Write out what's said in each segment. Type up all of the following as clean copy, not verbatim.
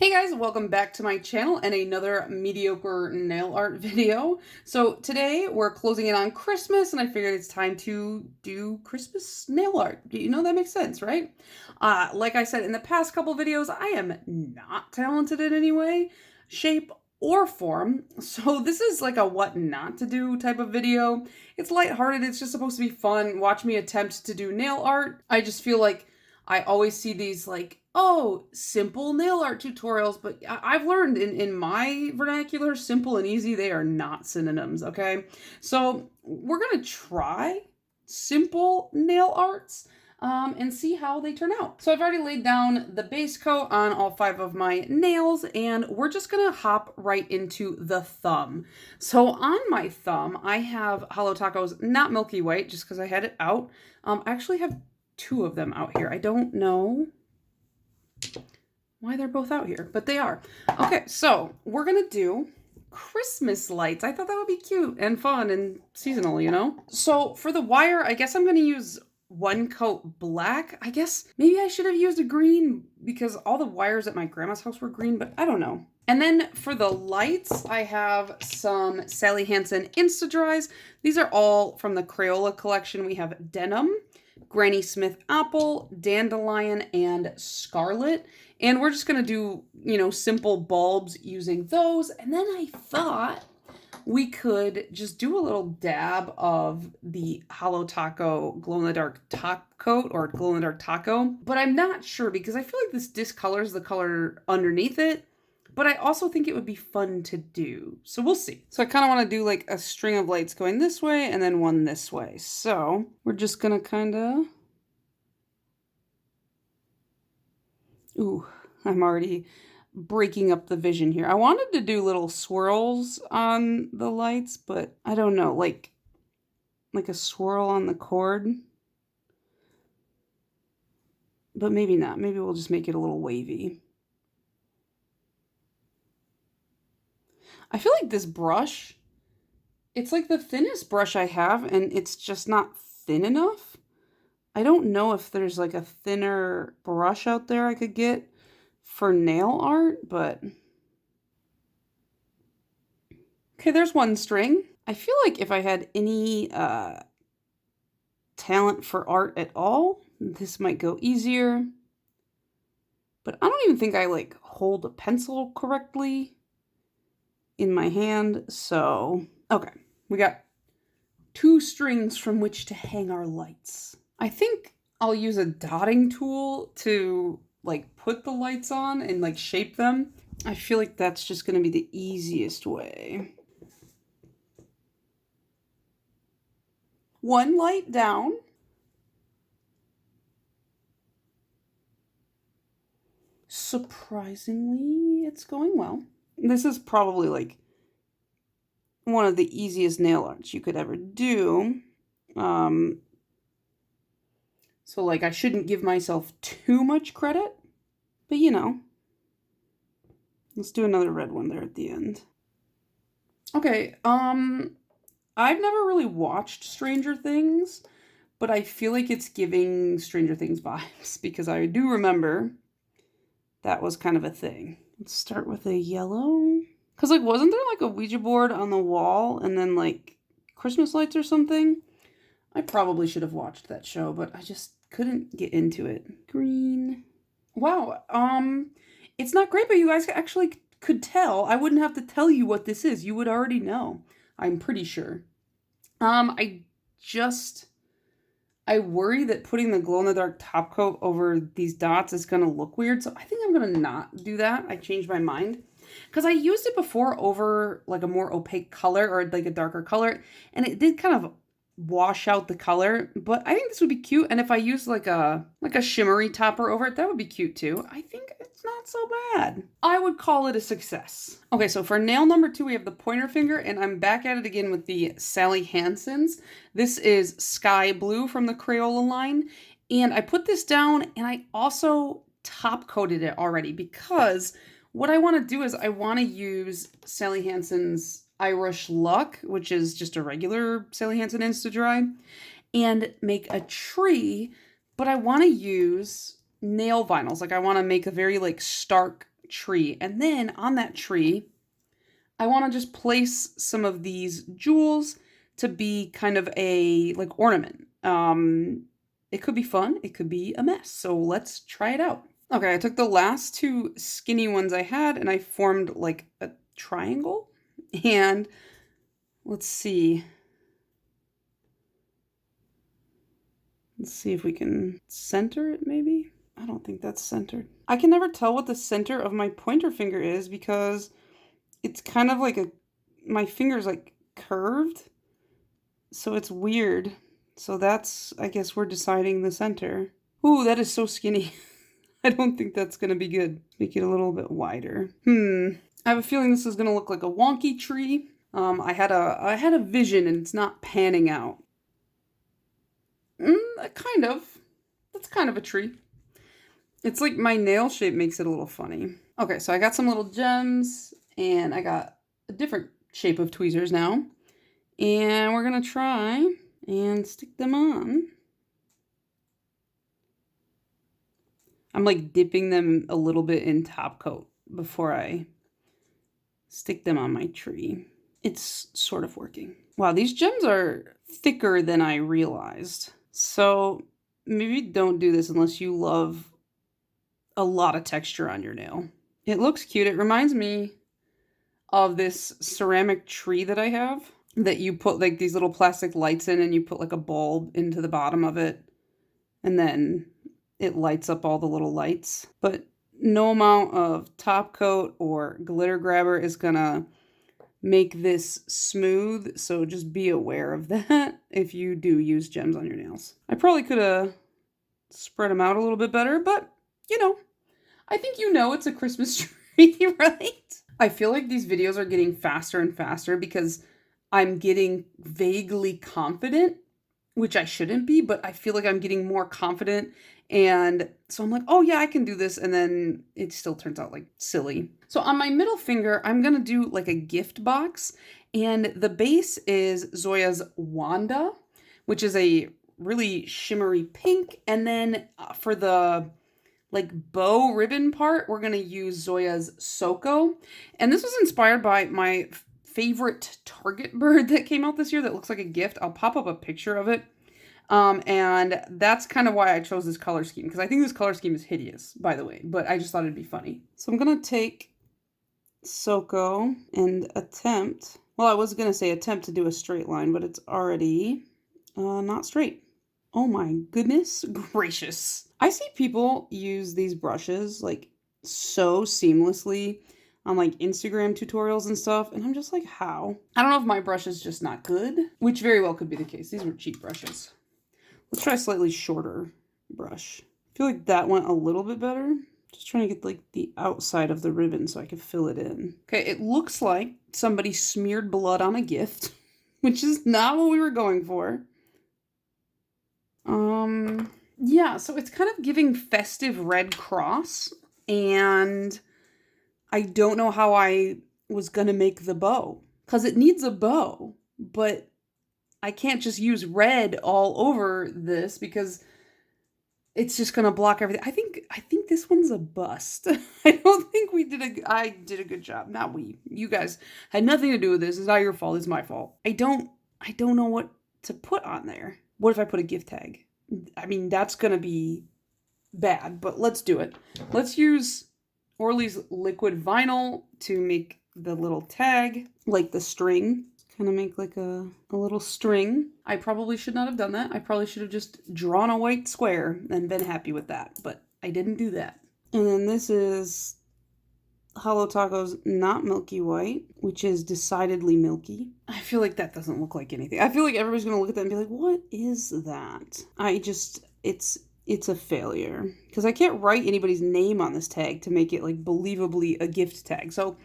Hey guys, welcome back to my channel and another mediocre nail art video. So today we're closing in on Christmas and I figured it's time to do Christmas nail art. You know, that makes sense, right? Like I said in the past couple videos, I am not talented in any way, shape, or form. So this is like a what not to do type of video. It's lighthearted, it's just supposed to be fun. Watch me attempt to do nail art. I just feel like I always see these like, oh, simple nail art tutorials, but I've learned in my vernacular, simple and easy, they are not synonyms, okay? So we're gonna try simple nail arts and see how they turn out. So I've already laid down the base coat on all 5 of my nails, and we're just gonna hop right into the thumb. So on my thumb, I have Holo Taco's Not Milky White, just because I had it out. I actually have 2 of them out here. I don't know why they're both out here, but they are. Okay, so we're gonna do Christmas lights. I thought that would be cute and fun and seasonal, you know? So for the wire, I guess I'm gonna use 1 coat black. I guess maybe I should have used a green because all the wires at my grandma's house were green, but I don't know. And then for the lights, I have some Sally Hansen Insta-Dries. These are all from the Crayola collection. We have Denim, Granny Smith Apple, Dandelion, and Scarlet. And we're just gonna do, you know, simple bulbs using those. And then I thought we could just do a little dab of the Holo Taco glow-in-the-dark top coat or glow-in-the-dark taco. But I'm not sure because I feel like this discolors the color underneath it. But I also think it would be fun to do. So we'll see. So I kind of want to do like a string of lights going this way and then one this way. So we're just going to kind of... Ooh, I'm already breaking up the vision here. I wanted to do little swirls on the lights, but I don't know, like a swirl on the cord. But maybe not. Maybe we'll just make it a little wavy. I feel like this brush, it's like the thinnest brush I have, and it's just not thin enough. I don't know if there's like a thinner brush out there I could get for nail art, but... Okay, there's one string. I feel like if I had any talent for art at all, this might go easier. But I don't even think I like hold a pencil correctly in my hand, so okay, we got 2 strings from which to hang our lights. I think I'll use a dotting tool to like put the lights on and like shape them. I feel like that's just going to be the easiest way. 1 light down. Surprisingly, it's going well. This is probably like one of the easiest nail arts you could ever do. So like I shouldn't give myself too much credit, but you know. Let's do another red one there at the end. Okay, I've never really watched Stranger Things, but I feel like it's giving Stranger Things vibes because I do remember that was kind of a thing. Let's start with a yellow. Because, like, wasn't there, like, a Ouija board on the wall and then, like, Christmas lights or something? I probably should have watched that show, but I just couldn't get into it. Green. Wow, it's not great, but you guys actually could tell. I wouldn't have to tell you what this is. You would already know. I'm pretty sure. I worry that putting the glow-in-the-dark top coat over these dots is going to look weird, so I think I'm going to not do that. I changed my mind. Because I used it before over like a more opaque color or like a darker color, and it did kind of wash out the color, but I think this would be cute, and if I use like a shimmery topper over it, that would be cute too. I think it's not so bad. I would call it a success. Okay, so for nail number 2, we have the pointer finger, and I'm back at it again with the Sally Hansen's. This is Sky Blue from the Crayola line, and I put this down, and I also top coated it already because what I want to do is I want to use Sally Hansen's Irish Luck, which is just a regular Sally Hansen Insta-Dry, and make a tree, but I want to use nail vinyls. Like I want to make a very like stark tree. And then on that tree, I want to just place some of these jewels to be kind of a like ornament. It could be fun. It could be a mess. So let's try it out. Okay, I took the last two skinny ones I had and I formed like a triangle. And let's see. Let's see if we can center it maybe. I don't think that's centered. I can never tell what the center of my pointer finger is because it's kind of like my finger's like curved. So it's weird. So that's, I guess we're deciding the center. Ooh, that is so skinny. I don't think that's gonna be good. Make it a little bit wider. I have a feeling this is gonna look like a wonky tree. I had a vision and it's not panning out. Kind of. That's kind of a tree. It's like my nail shape makes it a little funny. Okay, so I got some little gems and I got a different shape of tweezers now. And we're gonna try and stick them on. I'm like dipping them a little bit in top coat before I stick them on my tree. It's sort of working. Wow, these gems are thicker than I realized. So maybe don't do this unless you love a lot of texture on your nail. It looks cute. It reminds me of this ceramic tree that I have that you put like these little plastic lights in and you put like a bulb into the bottom of it and then it lights up all the little lights. But no amount of top coat or glitter grabber is gonna make this smooth, so just be aware of that if you do use gems on your nails. I probably could have spread them out a little bit better, but you know, I think you know it's a Christmas tree, right? I feel like these videos are getting faster and faster because I'm getting vaguely confident, which I shouldn't be, but I feel like I'm getting more confident. And so I'm like, oh yeah, I can do this. And then it still turns out like silly. So on my middle finger, I'm going to do like a gift box. And the base is Zoya's Wanda, which is a really shimmery pink. And then for the like bow ribbon part, we're going to use Zoya's Soko. And this was inspired by my favorite Target bird that came out this year that looks like a gift. I'll pop up a picture of it. And that's kind of why I chose this color scheme, because I think this color scheme is hideous, by the way, but I just thought it'd be funny. So I'm going to take Soko and attempt, well, I was going to say attempt to do a straight line, but it's already not straight. Oh my goodness gracious. I see people use these brushes like so seamlessly on like Instagram tutorials and stuff, and I'm just like, how? I don't know if my brush is just not good, which very well could be the case. These were cheap brushes. Let's try a slightly shorter brush. I feel like that went a little bit better. Just trying to get like the outside of the ribbon so I can fill it in. Okay, it looks like somebody smeared blood on a gift, which is not what we were going for. Yeah, so it's kind of giving festive Red Cross, and I don't know how I was gonna make the bow, because it needs a bow, but I can't just use red all over this because it's just gonna block everything. I think this one's a bust. I don't think I did a good job. Not we. You guys had nothing to do with this. It's not your fault. It's my fault. I don't know what to put on there. What if I put a gift tag? I mean, that's gonna be bad, but let's do it. Let's use Orly's liquid vinyl to make the little tag, like the string. Kind of make like a little string. I probably should not have done that. I probably should have just drawn a white square and been happy with that, but I didn't do that. And then this is Holo Taco's Not Milky White, which is decidedly milky. I feel like that doesn't look like anything. I feel like everybody's gonna look at that and be like, what is that? It's a failure. Because I can't write anybody's name on this tag to make it like believably a gift tag. So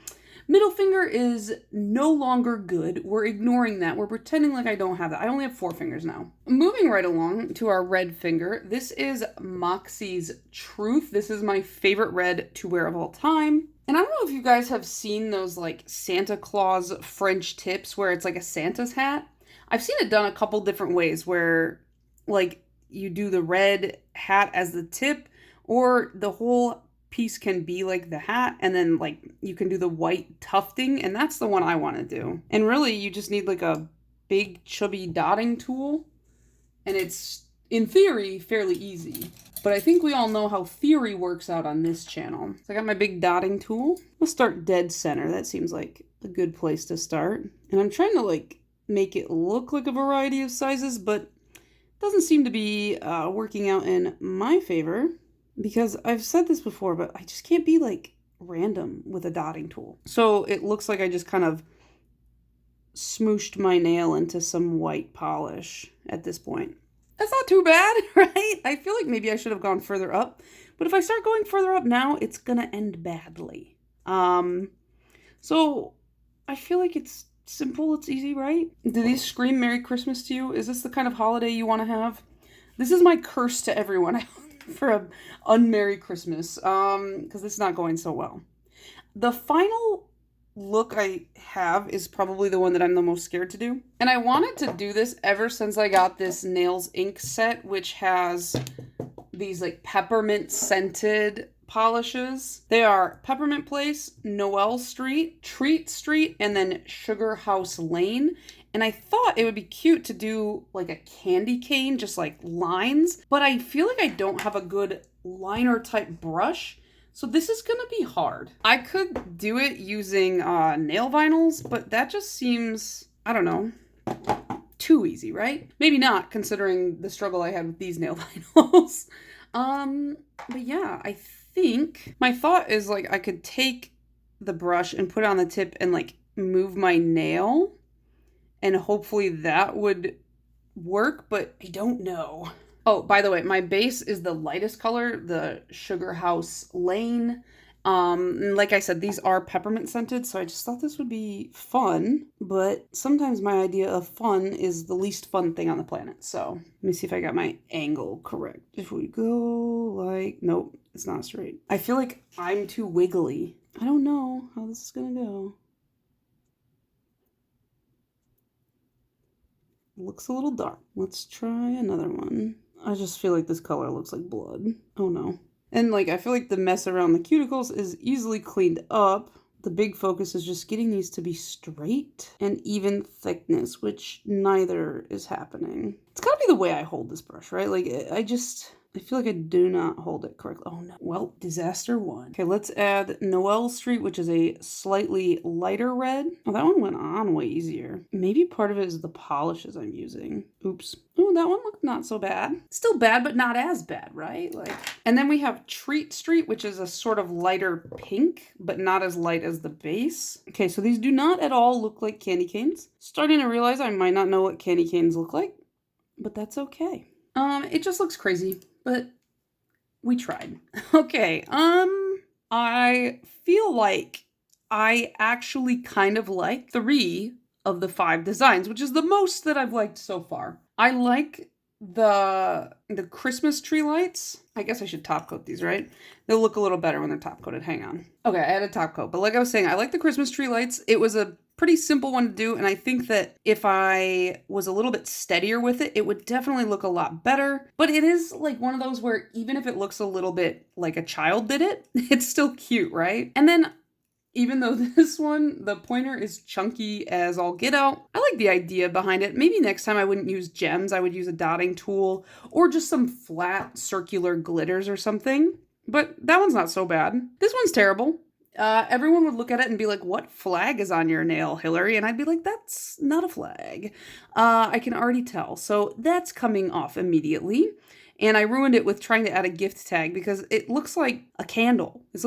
middle finger is no longer good. We're ignoring that. We're pretending like I don't have that. I only have 4 fingers now. Moving right along to our red finger. This is Moxie's Truth. This is my favorite red to wear of all time. And I don't know if you guys have seen those like Santa Claus French tips where it's like a Santa's hat. I've seen it done a couple different ways where like you do the red hat as the tip, or the whole piece can be like the hat, and then like you can do the white tufting, and that's the one I want to do. And really you just need like a big chubby dotting tool, and it's in theory fairly easy. But I think we all know how theory works out on this channel. So I got my big dotting tool. I'll start dead center. That seems like a good place to start. And I'm trying to like make it look like a variety of sizes, but it doesn't seem to be working out in my favor, because I've said this before, but I just can't be like random with a dotting tool. So it looks like I just kind of smooshed my nail into some white polish at this point. That's not too bad, right? I feel like maybe I should have gone further up, but if I start going further up now, it's gonna end badly. So I feel like it's simple, it's easy, right? Do these scream Merry Christmas to you? Is this the kind of holiday you want to have? This is my curse to everyone for a unmerry Christmas, because it's not going so well. The final look I have is probably the one that I'm the most scared to do. And I wanted to do this ever since I got this Nails Ink set, which has these like peppermint scented polishes. They are Peppermint Place, Noel Street, Treat Street, and then Sugar House Lane. And I thought it would be cute to do like a candy cane, just like lines, but I feel like I don't have a good liner type brush. So this is gonna be hard. I could do it using nail vinyls, but that just seems, I don't know, too easy, right? Maybe not, considering the struggle I had with these nail vinyls. But yeah, I think my thought is like I could take the brush and put it on the tip and like move my nail, and hopefully that would work, but I don't know. Oh, by the way, my base is the lightest color, the Sugar House Lane. And like I said, these are peppermint scented, so I just thought this would be fun. But sometimes my idea of fun is the least fun thing on the planet. So let me see if I got my angle correct. If we go like, nope, it's not straight. I feel like I'm too wiggly. I don't know how this is gonna go. Looks a little dark. Let's try another one. I just feel like this color looks like blood. Oh no. And like, I feel like the mess around the cuticles is easily cleaned up. The big focus is just getting these to be straight and even thickness, which neither is happening. It's gotta be the way I hold this brush, right? Like, I feel like I do not hold it correctly. Oh no. Well, disaster one. Okay, let's add Noel Street, which is a slightly lighter red. Oh, that one went on way easier. Maybe part of it is the polishes I'm using. Oops. Oh, that one looked not so bad. Still bad, but not as bad, right? Like, and then we have Treat Street, which is a sort of lighter pink, but not as light as the base. Okay, so these do not at all look like candy canes. Starting to realize I might not know what candy canes look like, but that's okay. It just looks crazy, but we tried. Okay, I feel like I actually kind of like 3 of the 5 designs, which is the most that I've liked so far. I like the Christmas tree lights. I guess I should top coat these, right? They'll look a little better when they're top coated. Hang on. Okay, I had a top coat, but like I was saying, I like the Christmas tree lights. It was a pretty simple one to do, and I think that if I was a little bit steadier with it, it would definitely look a lot better. But it is like one of those where even if it looks a little bit like a child did it, it's still cute, right? And then even though this one, the pointer is chunky as all get out, I like the idea behind it. Maybe next time I wouldn't use gems, I would use a dotting tool or just some flat circular glitters or something. But that one's not so bad. This one's terrible. Everyone would look at it and be like, what flag is on your nail, Hillary? And I'd be like, that's not a flag. I can already tell. So that's coming off immediately. And I ruined it with trying to add a gift tag because it looks like a candle. It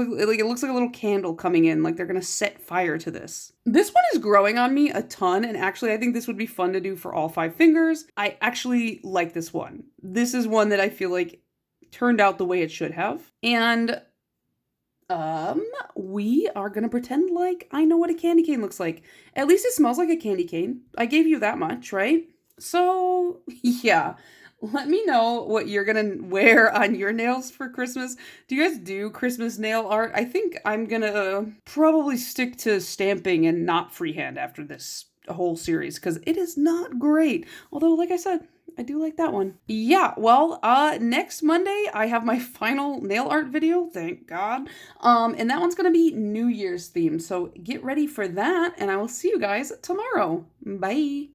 looks like a little candle coming in, like they're gonna set fire to this. This one is growing on me a ton, and actually I think this would be fun to do for all 5 fingers. I actually like this one. This is one that I feel like turned out the way it should have. And we are gonna pretend like I know what a candy cane looks like. At least it smells like a candy cane. I gave you that much, right? So, yeah. Let me know what you're gonna wear on your nails for Christmas. Do you guys do Christmas nail art? I think I'm gonna probably stick to stamping and not freehand after this whole series because it is not great. Although, like I said, I do like that one. Yeah, well, next Monday I have my final nail art video, thank God. And that one's gonna be New Year's themed. So get ready for that, and I will see you guys tomorrow. Bye.